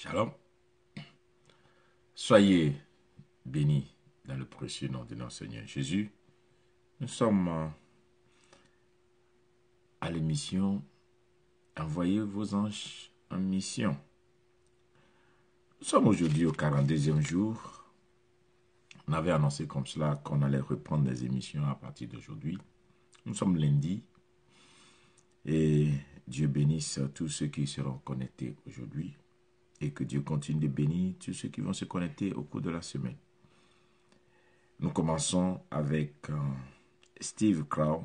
Shalom. Soyez bénis dans le précieux nom de notre Seigneur Jésus. Nous sommes à l'émission Envoyez vos anges en mission. Nous sommes aujourd'hui au 42e jour. On avait annoncé comme cela qu'on allait reprendre les émissions à partir d'aujourd'hui. Nous sommes lundi et Dieu bénisse tous ceux qui seront connectés aujourd'hui et que Dieu continue de bénir tous ceux qui vont se connecter au cours de la semaine. Nous commençons avec Steve Crow,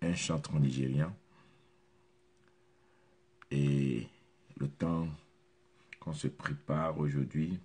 un chanteur nigérien. Et le temps qu'on se prépare aujourd'hui,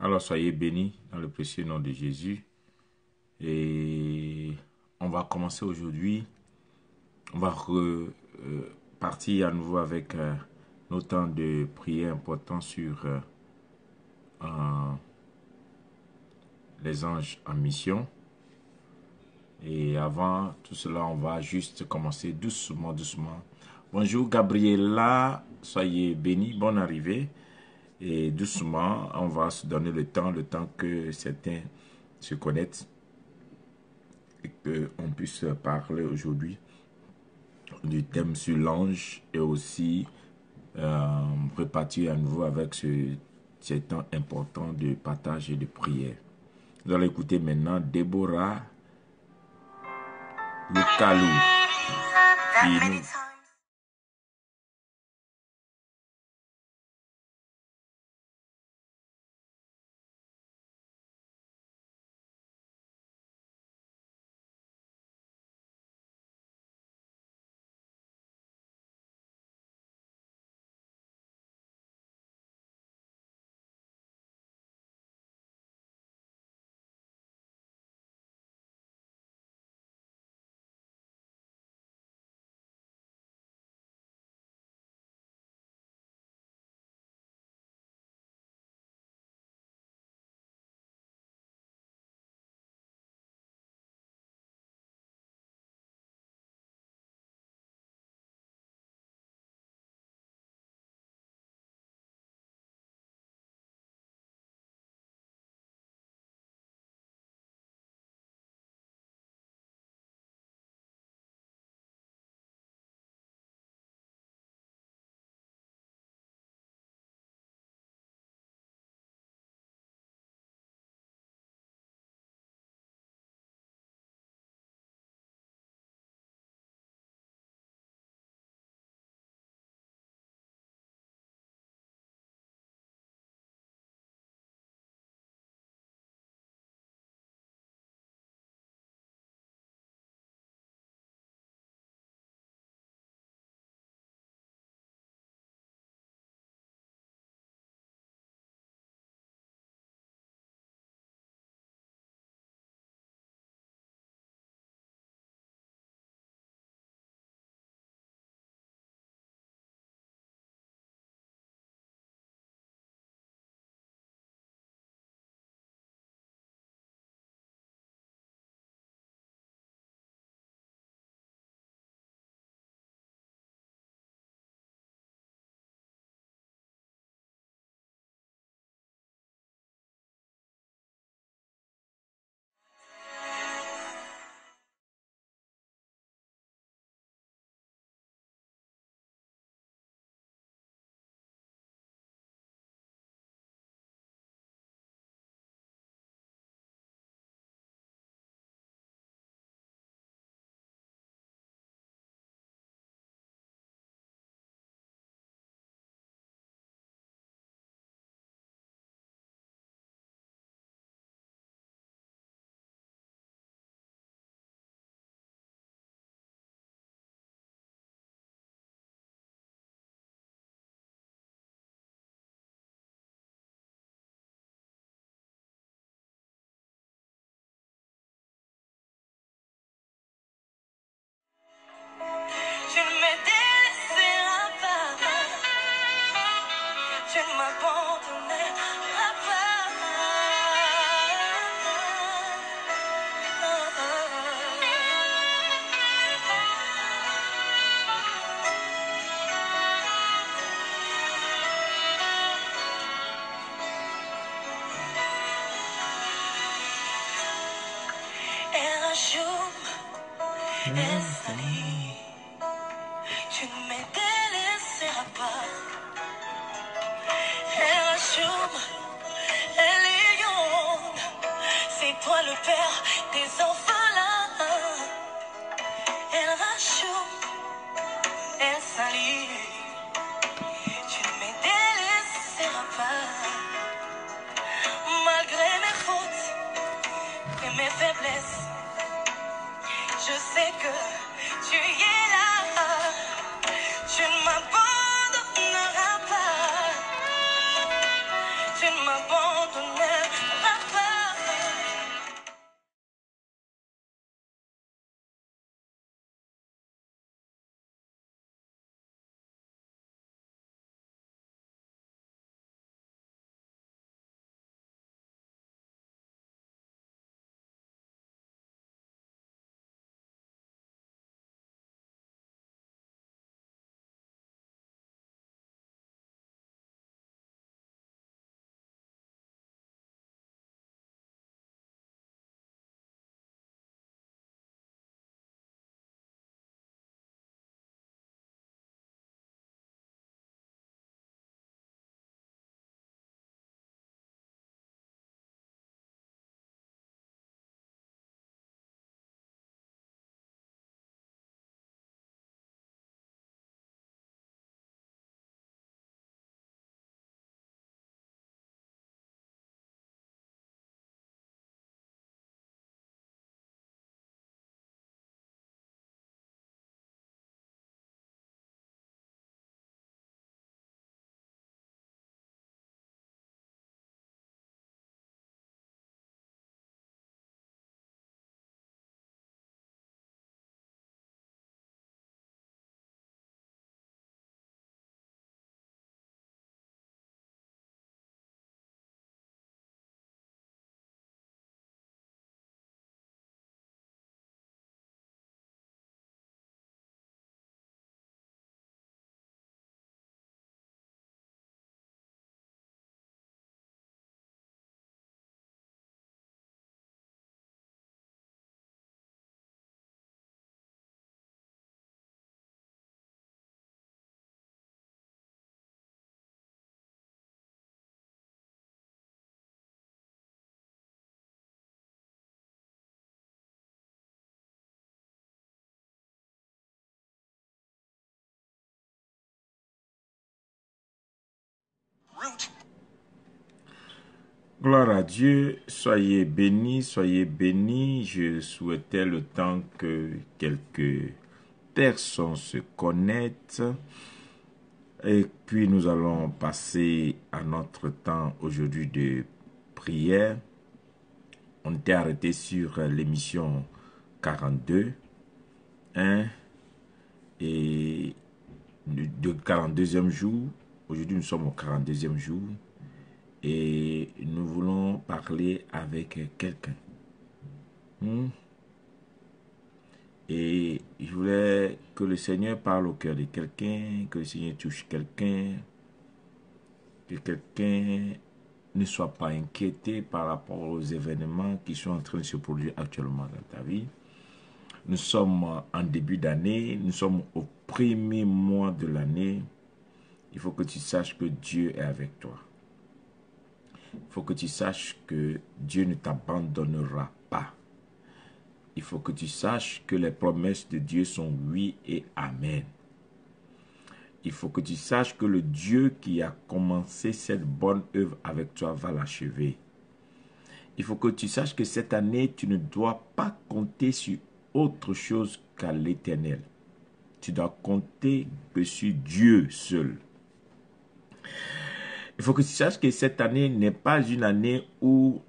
Alors soyez bénis dans le précieux nom de Jésus. Et on va commencer aujourd'hui. On va repartir à nouveau avec nos temps de prière importants sur les anges en mission. Et avant tout cela, on va juste commencer doucement, doucement. Bonjour Gabriella, soyez bénis, bonne arrivée. Et doucement, on va se donner le temps que certains se connectent et qu'on puisse parler aujourd'hui du thème sur l'ange et aussi repartir à nouveau avec ce temps important de partage et de prière. Vous allez écouter maintenant Déborah Lukalou qui nous... Tu ne me délaisseras pas. C'est toi le père des orphelins. El Rachoum, El Sali. Tu ne me délaisseras pas. Malgré mes fautes et mes faiblesses, je sais que tu es là. Tu ne m'abandonneras pas. Tu ne m'abandonneras pas. Gloire à Dieu, soyez bénis, soyez bénis. Je souhaitais le temps que quelques personnes se connectent. Et puis nous allons passer à notre temps aujourd'hui de prière. On était arrêté sur l'émission 42, hein, et de 42e jour. Aujourd'hui nous sommes au 42e jour. Et nous voulons parler avec quelqu'un. Et je voulais que le Seigneur parle au cœur de quelqu'un, que le Seigneur touche quelqu'un, que quelqu'un ne soit pas inquiété par rapport aux événements qui sont en train de se produire actuellement dans ta vie. Nous sommes en début d'année, nous sommes au premier mois de l'année. Il faut que tu saches que Dieu est avec toi. Il faut que tu saches que Dieu ne t'abandonnera pas. Il faut que tu saches que les promesses de Dieu sont oui et amen. Il faut que tu saches que le Dieu qui a commencé cette bonne œuvre avec toi va l'achever. Il faut que tu saches que cette année, tu ne dois pas compter sur autre chose qu'à l'Éternel. Tu dois compter que sur Dieu seul. Il faut que tu saches que cette année n'est pas une année où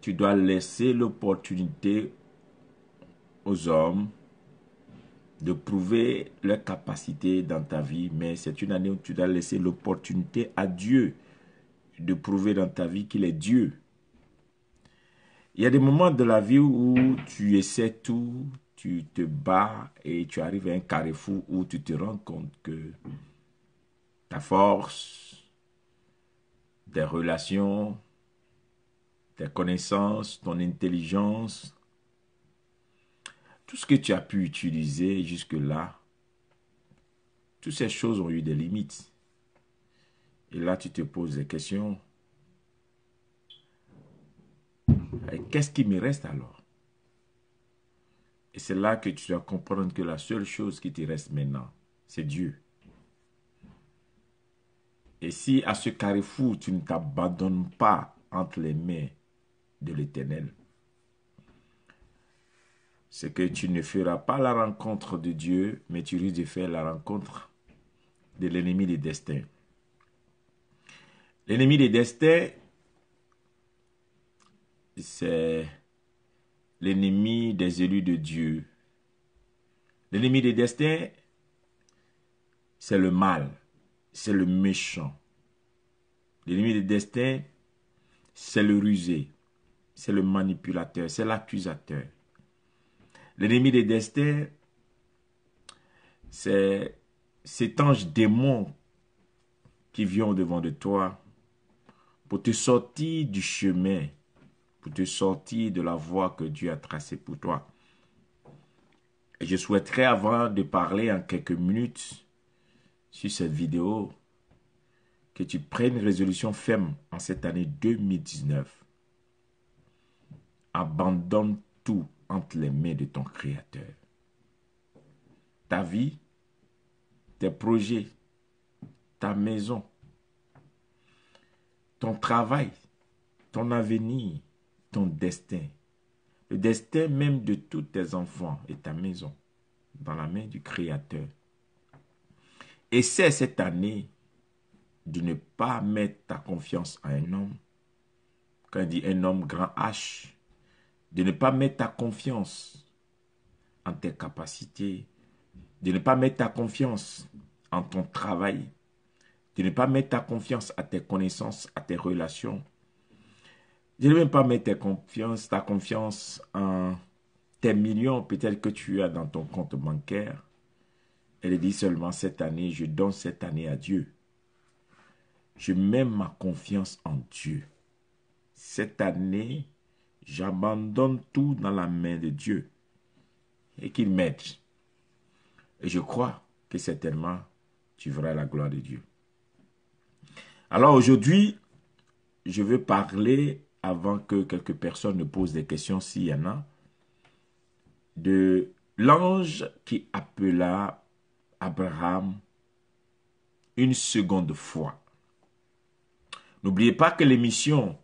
tu dois laisser l'opportunité aux hommes de prouver leur capacité dans ta vie, mais c'est une année où tu dois laisser l'opportunité à Dieu de prouver dans ta vie qu'il est Dieu. Il y a des moments de la vie où tu essaies tout, tu te bats et tu arrives à un carrefour où tu te rends compte que ta force, tes relations, tes connaissances, ton intelligence, tout ce que tu as pu utiliser jusque-là, toutes ces choses ont eu des limites. Et là, tu te poses des questions. Qu'est-ce qui me reste alors? Et c'est là que tu dois comprendre que la seule chose qui te reste maintenant, c'est Dieu. Et si à ce carrefour, tu ne t'abandonnes pas entre les mains de l'Éternel, c'est que tu ne feras pas la rencontre de Dieu, mais tu risques de faire la rencontre de l'ennemi des destins. L'ennemi des destins, c'est l'ennemi des élus de Dieu. L'ennemi des destins, c'est le mal, c'est le méchant. L'ennemi des destins, c'est le rusé, c'est le manipulateur, c'est l'accusateur. L'ennemi des destins, c'est cet ange démon qui vient au-devant de toi pour te sortir du chemin, pour te sortir de la voie que Dieu a tracée pour toi. Et je souhaiterais, avant de parler en quelques minutes sur cette vidéo, que tu prennes une résolution ferme en cette année 2019. Abandonne tout entre les mains de ton Créateur. Ta vie, tes projets, ta maison, ton travail, ton avenir, ton destin, le destin même de tous tes enfants et ta maison, dans la main du Créateur. Essaie cette année de ne pas mettre ta confiance en un homme. Quand il dit un homme grand H, de ne pas mettre ta confiance en tes capacités, de ne pas mettre ta confiance en ton travail, de ne pas mettre ta confiance à tes connaissances, à tes relations. De ne même pas mettre ta confiance en tes millions peut-être que tu as dans ton compte bancaire. Elle dit seulement cette année, je donne cette année à Dieu. Je mets ma confiance en Dieu. Cette année, j'abandonne tout dans la main de Dieu et qu'il m'aide. Et je crois que certainement, tu verras la gloire de Dieu. Alors aujourd'hui, je veux parler, avant que quelques personnes ne posent des questions, s'il y en a, de l'ange qui appela Abraham une seconde fois. N'oubliez pas que l'émission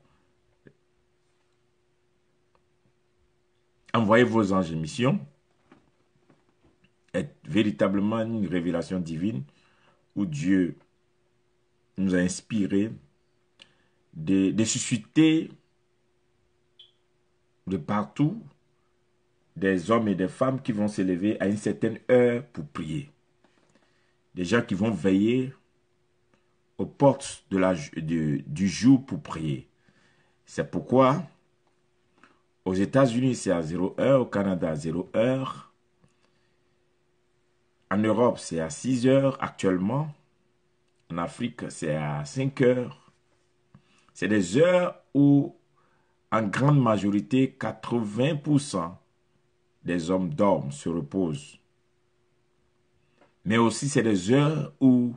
Envoyez vos anges mission est véritablement une révélation divine où Dieu nous a inspiré de susciter de partout des hommes et des femmes qui vont s'élever à une certaine heure pour prier. Des gens qui vont veiller aux portes du jour pour prier. C'est pourquoi aux États-Unis c'est à 0 heure, au Canada à 0 heure, en Europe c'est à 6 heures actuellement, en Afrique c'est à 5 heures. C'est des heures où en grande majorité 80% des hommes dorment, se reposent. Mais aussi c'est des heures où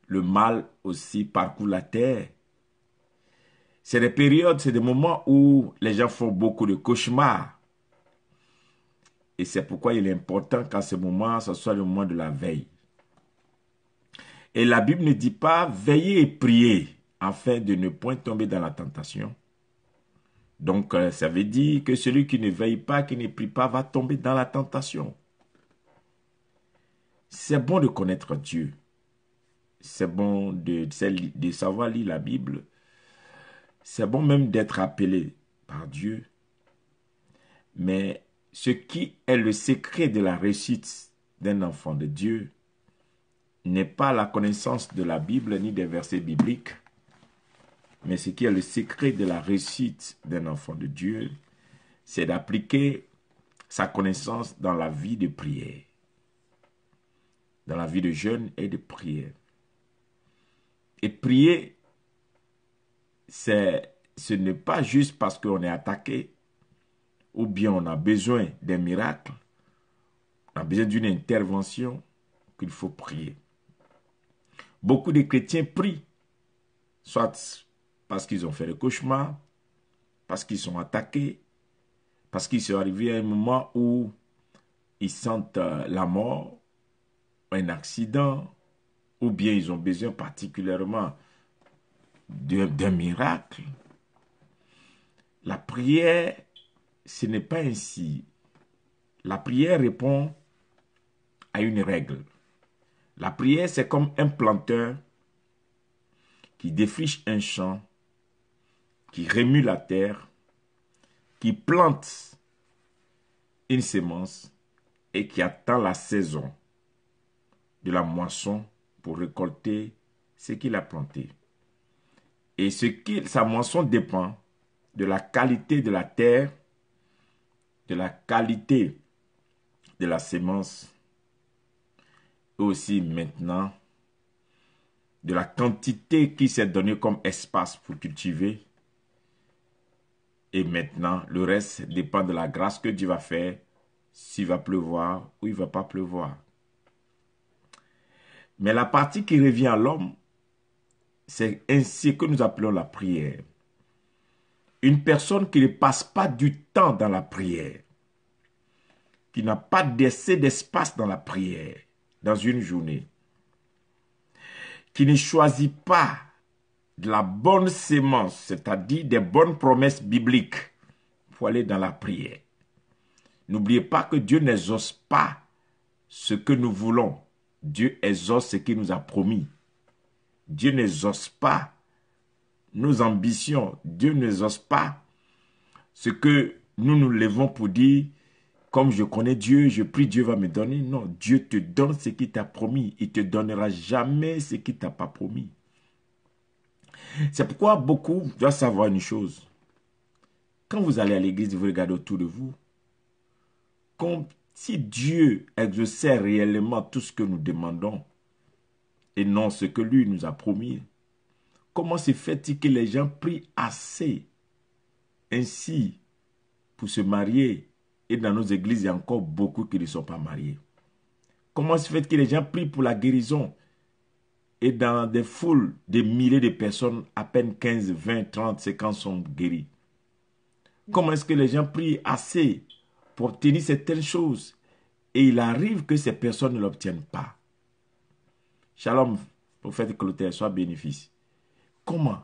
le mal aussi parcourt la terre. C'est des périodes, c'est des moments où les gens font beaucoup de cauchemars. Et c'est pourquoi il est important qu'à ce moment, ce soit le moment de la veille. Et la Bible ne dit pas veiller et prier afin de ne point tomber dans la tentation. Donc, ça veut dire que celui qui ne veille pas, qui ne prie pas, va tomber dans la tentation. C'est bon de connaître Dieu. C'est bon de savoir lire la Bible. C'est bon même d'être appelé par Dieu. Mais ce qui est le secret de la réussite d'un enfant de Dieu n'est pas la connaissance de la Bible ni des versets bibliques. Mais ce qui est le secret de la réussite d'un enfant de Dieu, c'est d'appliquer sa connaissance dans la vie de prière. Dans la vie de jeûne et de prière. Et prier, ce n'est pas juste parce qu'on est attaqué ou bien on a besoin d'un miracle, on a besoin d'une intervention qu'il faut prier. Beaucoup de chrétiens prient, soit parce qu'ils ont fait le cauchemar, parce qu'ils sont attaqués, parce qu'ils sont arrivés à un moment où ils sentent la mort, un accident, ou bien ils ont besoin particulièrement d'un miracle. La prière, ce n'est pas ainsi. La prière répond à une règle. La prière, c'est comme un planteur qui défriche un champ, qui remue la terre, qui plante une semence et qui attend la saison de la moisson pour récolter ce qu'il a planté. Et sa moisson dépend de la qualité de la terre, de la qualité de la semence, et aussi maintenant de la quantité qui s'est donnée comme espace pour cultiver. Et maintenant, le reste dépend de la grâce que Dieu va faire, s'il va pleuvoir ou il ne va pas pleuvoir. Mais la partie qui revient à l'homme, c'est ainsi que nous appelons la prière. Une personne qui ne passe pas du temps dans la prière, qui n'a pas assez d'espace dans la prière, dans une journée, qui ne choisit pas de la bonne sémence, c'est-à-dire des bonnes promesses bibliques pour aller dans la prière. N'oubliez pas que Dieu n'exauce pas ce que nous voulons. Dieu exauce ce qu'il nous a promis. Dieu n'exauce pas nos ambitions. Dieu n'exauce pas ce que nous nous levons pour dire, comme je connais Dieu, je prie, Dieu va me donner. Non, Dieu te donne ce qu'il t'a promis. Il ne te donnera jamais ce qu'il ne t'a pas promis. C'est pourquoi beaucoup doivent savoir une chose. Quand vous allez à l'église, vous regardez autour de vous. Si Dieu exauçait réellement tout ce que nous demandons et non ce que lui nous a promis, comment se fait-il que les gens prient assez ainsi pour se marier et dans nos églises, il y a encore beaucoup qui ne sont pas mariés? Comment se fait-il que les gens prient pour la guérison et dans des foules, des milliers de personnes, à peine 15, 20, 30, 50 sont guéris? Comment est-ce que les gens prient assez pour obtenir certaines choses et il arrive que ces personnes ne l'obtiennent pas? Shalom, prophète Clotaire, sois bénéfice. Comment?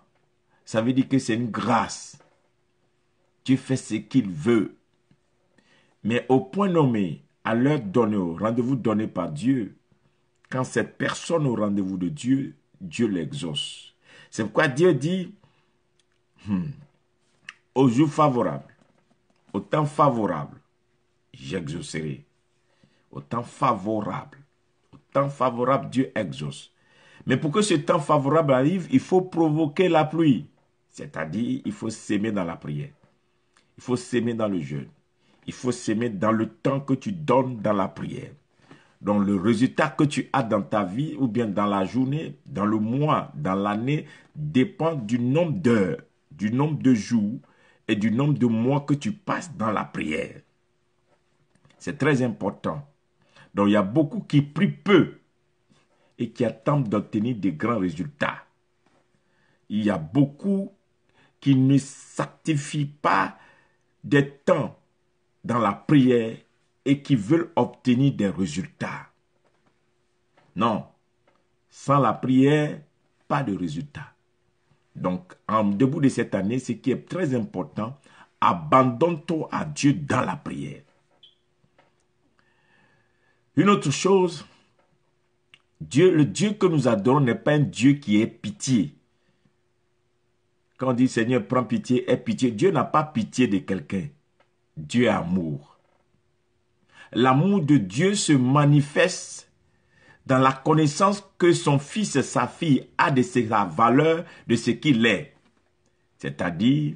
Ça veut dire que c'est une grâce. Dieu fait ce qu'il veut. Mais au point nommé, à l'heure donnée, au rendez-vous donné par Dieu, quand cette personne au rendez-vous de Dieu, Dieu l'exauce. C'est pourquoi Dieu dit, au jour favorable, au temps favorable, j'exaucerai. Au temps favorable, Dieu exauce. Mais pour que ce temps favorable arrive, il faut provoquer la pluie. C'est-à-dire, il faut s'aimer dans la prière. Il faut s'aimer dans le jeûne. Il faut s'aimer dans le temps que tu donnes dans la prière. Donc, le résultat que tu as dans ta vie, ou bien dans la journée, dans le mois, dans l'année, dépend du nombre d'heures, du nombre de jours et du nombre de mois que tu passes dans la prière. C'est très important. Donc, il y a beaucoup qui prient peu et qui attendent d'obtenir des grands résultats. Il y a beaucoup qui ne sacrifient pas des temps dans la prière et qui veulent obtenir des résultats. Non, sans la prière, pas de résultat. Donc, en début de cette année, ce qui est très important, abandonne-toi à Dieu dans la prière. Une autre chose, le Dieu que nous adorons n'est pas un Dieu qui est pitié. Quand on dit Seigneur, prends pitié, aie pitié, Dieu n'a pas pitié de quelqu'un. Dieu est amour. L'amour de Dieu se manifeste dans la connaissance que son fils et sa fille a de sa valeur, de ce qu'il est. C'est-à-dire,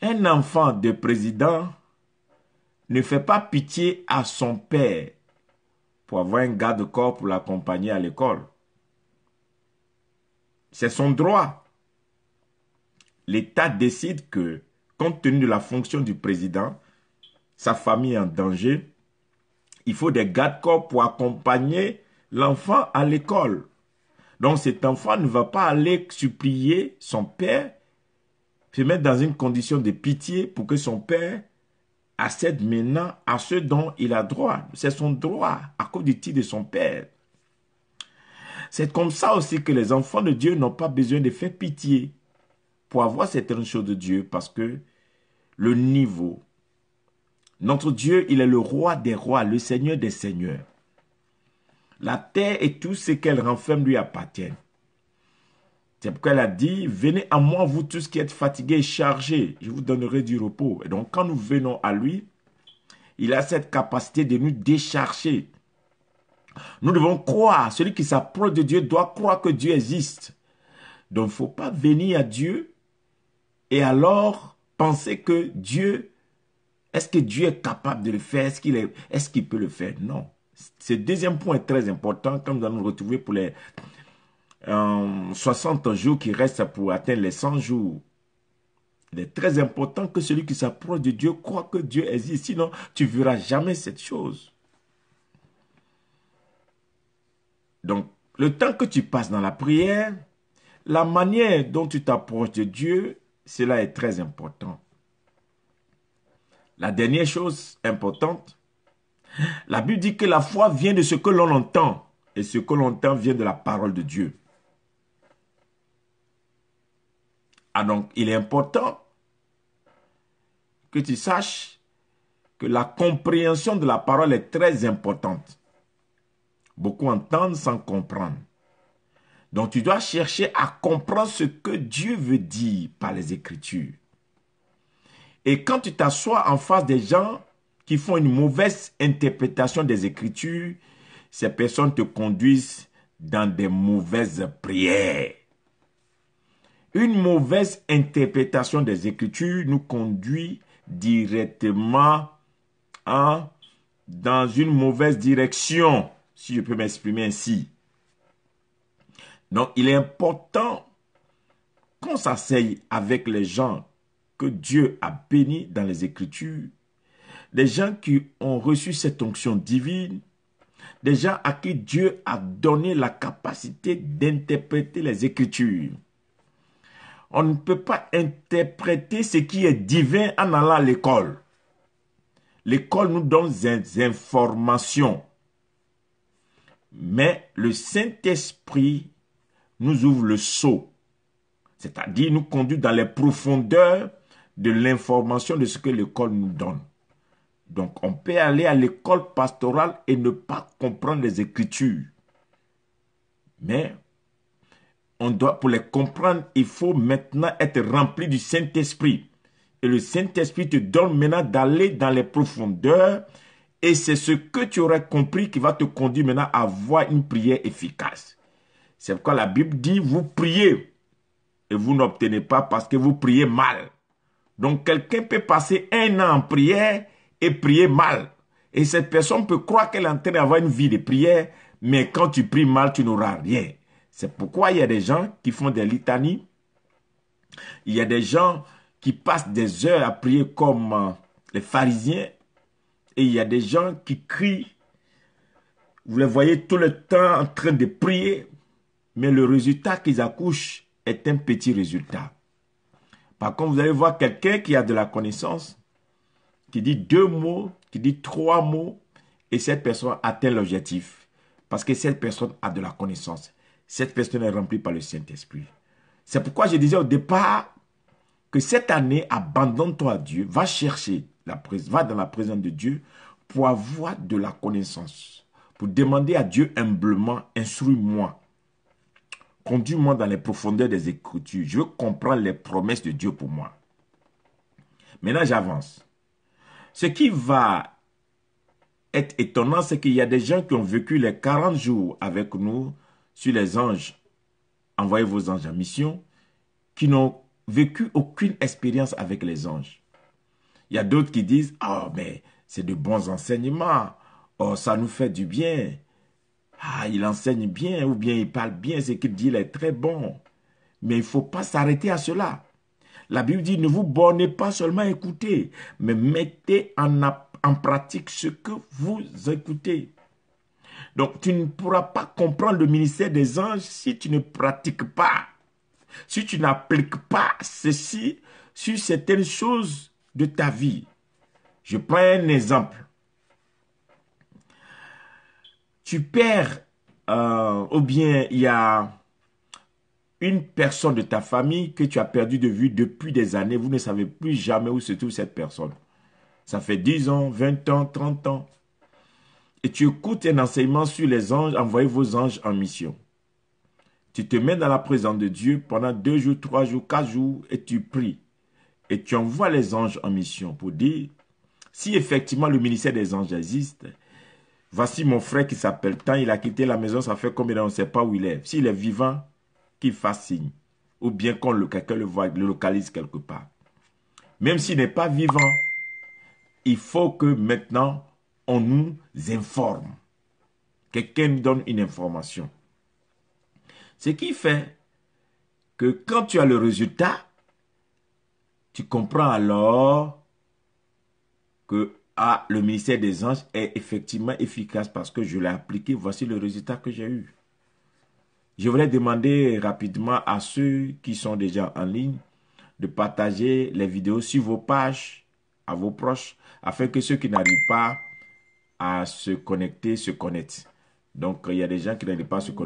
un enfant de président ne fait pas pitié à son père pour avoir un garde-corps pour l'accompagner à l'école. C'est son droit. L'État décide que, compte tenu de la fonction du président, sa famille est en danger, il faut des garde-corps pour accompagner l'enfant à l'école. Donc cet enfant ne va pas aller supplier son père, se mettre dans une condition de pitié pour que son père accède maintenant à ce dont il a droit. C'est son droit à cause du titre de son père. C'est comme ça aussi que les enfants de Dieu n'ont pas besoin de faire pitié pour avoir certaines choses de Dieu, parce que le niveau, notre Dieu, il est le roi des rois, le Seigneur des seigneurs. La terre et tout ce qu'elle renferme lui appartiennent. C'est pourquoi elle a dit, venez à moi, vous tous qui êtes fatigués et chargés, je vous donnerai du repos. Et donc quand nous venons à lui, il a cette capacité de nous décharger. Nous devons croire, celui qui s'approche de Dieu doit croire que Dieu existe. Donc il ne faut pas venir à Dieu et alors penser que Dieu, est-ce que Dieu est capable de le faire? Est-ce qu'il peut le faire? Non. Ce deuxième point est très important, comme nous allons nous retrouver pour les 60 jours qui restent pour atteindre les 100 jours. Il est très important que celui qui s'approche de Dieu croit que Dieu existe. Sinon, tu ne verras jamais cette chose. Donc, le temps que tu passes dans la prière, la manière dont tu t'approches de Dieu, cela est très important. La dernière chose importante, la Bible dit que la foi vient de ce que l'on entend. Et ce que l'on entend vient de la parole de Dieu. Ah donc, il est important que tu saches que la compréhension de la parole est très importante. Beaucoup entendent sans comprendre. Donc, tu dois chercher à comprendre ce que Dieu veut dire par les Écritures. Et quand tu t'assois en face des gens qui font une mauvaise interprétation des Écritures, ces personnes te conduisent dans des mauvaises prières. Une mauvaise interprétation des Écritures nous conduit directement dans une mauvaise direction, si je peux m'exprimer ainsi. Donc, il est important qu'on s'asseye avec les gens que Dieu a bénis dans les Écritures, des gens qui ont reçu cette onction divine, des gens à qui Dieu a donné la capacité d'interpréter les Écritures. On ne peut pas interpréter ce qui est divin en allant à l'école. L'école nous donne des informations. Mais le Saint-Esprit nous ouvre le sceau, c'est-à-dire nous conduit dans les profondeurs de l'information de ce que l'école nous donne. Donc, on peut aller à l'école pastorale et ne pas comprendre les Écritures. Mais, pour les comprendre, il faut maintenant être rempli du Saint-Esprit. Et le Saint-Esprit te donne maintenant d'aller dans les profondeurs. Et c'est ce que tu aurais compris qui va te conduire maintenant à avoir une prière efficace. C'est pourquoi la Bible dit, vous priez et vous n'obtenez pas parce que vous priez mal. Donc, quelqu'un peut passer 1 an en prière et prier mal. Et cette personne peut croire qu'elle est en train d'avoir une vie de prière, mais quand tu pries mal, tu n'auras rien. C'est pourquoi il y a des gens qui font des litanies. Il y a des gens qui passent des heures à prier comme les pharisiens. Et il y a des gens qui crient. Vous les voyez tout le temps en train de prier. Mais le résultat qu'ils accouchent est un petit résultat. Par contre, vous allez voir quelqu'un qui a de la connaissance, qui dit 2 mots, qui dit 3 mots, et cette personne atteint l'objectif. Parce que cette personne a de la connaissance. Cette personne est remplie par le Saint-Esprit. C'est pourquoi je disais au départ que cette année, abandonne-toi à Dieu, va chercher, va dans la présence de Dieu pour avoir de la connaissance. Pour demander à Dieu humblement, instruis-moi. Conduis-moi dans les profondeurs des Écritures. Je veux comprendre les promesses de Dieu pour moi. Maintenant, j'avance. Ce qui va être étonnant, c'est qu'il y a des gens qui ont vécu les 40 jours avec nous sur les anges. Envoyez vos anges en mission, qui n'ont vécu aucune expérience avec les anges. Il y a d'autres qui disent, « Oh, mais c'est de bons enseignements. Oh, ça nous fait du bien. Ah, il enseigne bien ou bien il parle bien, ce qu'il dit il est très bon. » Mais il ne faut pas s'arrêter à cela. La Bible dit, ne vous bornez pas seulement à écouter, mais mettez en pratique ce que vous écoutez. Donc, tu ne pourras pas comprendre le ministère des anges si tu ne pratiques pas. Si tu n'appliques pas ceci sur certaines choses de ta vie. Je prends un exemple. Tu perds, ou bien il y a une personne de ta famille que tu as perdu de vue depuis des années. Vous ne savez plus jamais où se trouve cette personne. Ça fait 10 ans, 20 ans, 30 ans. Et tu écoutes un enseignement sur les anges, envoyez vos anges en mission. Tu te mets dans la présence de Dieu pendant 2 jours, 3 jours, 4 jours et tu pries. Et tu envoies les anges en mission pour dire, si effectivement le ministère des anges existe, voici mon frère qui s'appelle tant, il a quitté la maison, ça fait combien d'années, on ne sait pas où il est. S'il est vivant, qu'il fasse signe. Ou bien quelqu'un le voit, le localise quelque part. Même s'il n'est pas vivant, il faut que maintenant, on nous informe. Quelqu'un nous donne une information. Ce qui fait que quand tu as le résultat, tu comprends alors que le ministère des anges est effectivement efficace parce que je l'ai appliqué. Voici le résultat que j'ai eu. Je voudrais demander rapidement à ceux qui sont déjà en ligne de partager les vidéos sur vos pages, à vos proches, afin que ceux qui n'arrivent pas à se connecter se connectent. Donc, il y a des gens qui n'arrivent pas à se connecter.